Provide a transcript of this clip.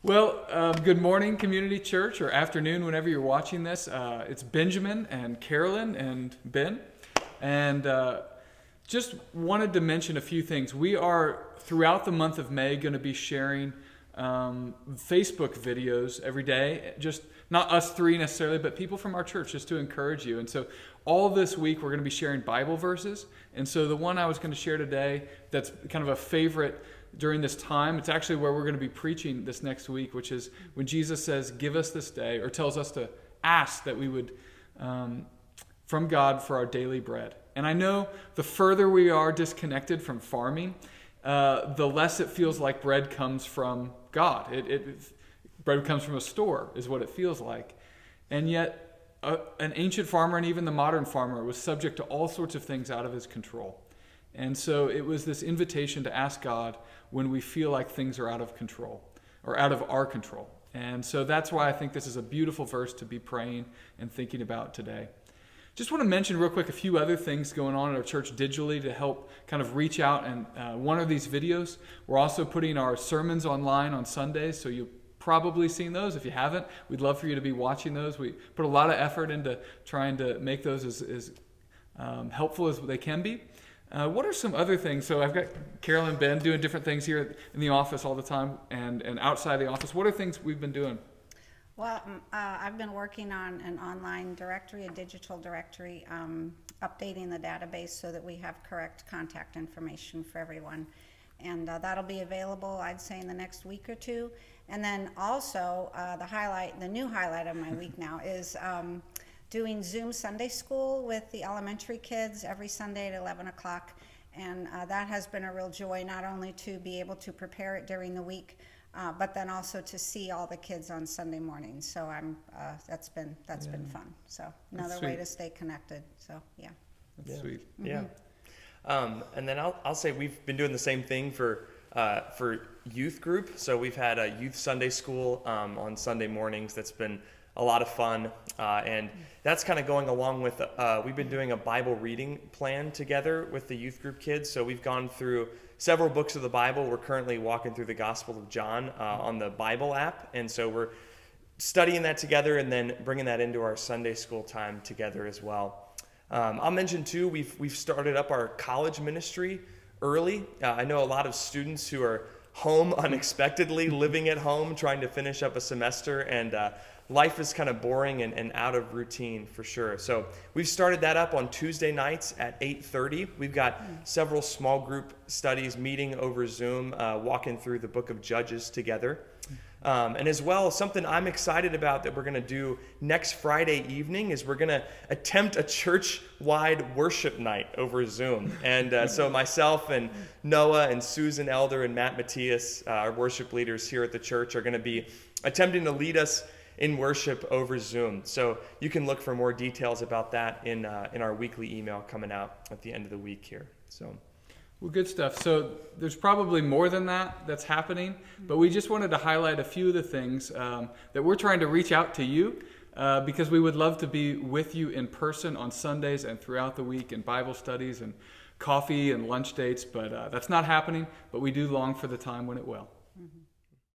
Well, good morning, Community Church, or afternoon whenever you're watching this. It's Benjamin and Carolyn and Ben, and just wanted to mention a few things. We are, throughout the month of May, going to be sharing Facebook videos every day, just not us three necessarily, but people from our church, just to encourage you. And so all this week we're going to be sharing Bible verses, and so the one I was going to share today that's kind of a favorite during this time, it's actually where we're going to be preaching this next week, which is when Jesus says, give us this day, or tells us to ask that we would, from God for our daily bread. And I know the further we are disconnected from farming, the less it feels like bread comes from God. Bread comes from a store is what it feels like. And yet an ancient farmer and even the modern farmer was subject to all sorts of things out of his control. And so it was this invitation to ask God when we feel like things are out of control or out of our control. And so that's why I think this is a beautiful verse to be praying and thinking about today. Just want to mention real quick a few other things going on at our church digitally to help kind of reach out. And one of these videos, we're also putting our sermons online on Sundays, so you've probably seen those. If you haven't, we'd love for you to be watching those. We put a lot of effort into trying to make those as helpful as they can be. What are some other things? So I've got Carol and Ben doing different things here in the office all the time and outside the office. What are things we've been doing? Well, I've been working on an online directory, a digital directory, updating the database so that we have correct contact information for everyone. And that'll be available, I'd say, in the next week or two. And then also the new highlight of my week now is doing Zoom Sunday School with the elementary kids every Sunday at 11 o'clock. And that has been a real joy, not only to be able to prepare it during the week, but then also to see all the kids on Sunday mornings. So that's been fun. So another way to stay connected. So yeah. That's sweet. Mm-hmm. Yeah. And then I'll say we've been doing the same thing for youth group. So we've had a youth Sunday school on Sunday mornings. That's been a lot of fun, and that's kind of going along with, we've been doing a Bible reading plan together with the youth group kids. So we've gone through several books of the Bible. We're currently walking through the Gospel of John on the Bible app, and so we're studying that together and then bringing that into our Sunday school time together as well. I'll mention too, we've started up our college ministry early. I know a lot of students who are home unexpectedly, living at home, trying to finish up a semester, and life is kind of boring and out of routine for sure. So we've started that up on Tuesday nights at 8:30. We've got several small group studies meeting over Zoom, walking through the book of Judges together. And as well, something I'm excited about that we're going to do next Friday evening is we're going to attempt a church-wide worship night over Zoom. And so myself and Noah and Susan Elder and Matt Matthias, our worship leaders here at the church, are going to be attempting to lead us in worship over Zoom. So you can look for more details about that in our weekly email coming out at the end of the week here. So. Well, good stuff. So there's probably more than that that's happening, but we just wanted to highlight a few of the things that we're trying to reach out to you because we would love to be with you in person on Sundays and throughout the week in Bible studies and coffee and lunch dates, but that's not happening, but we do long for the time when it will.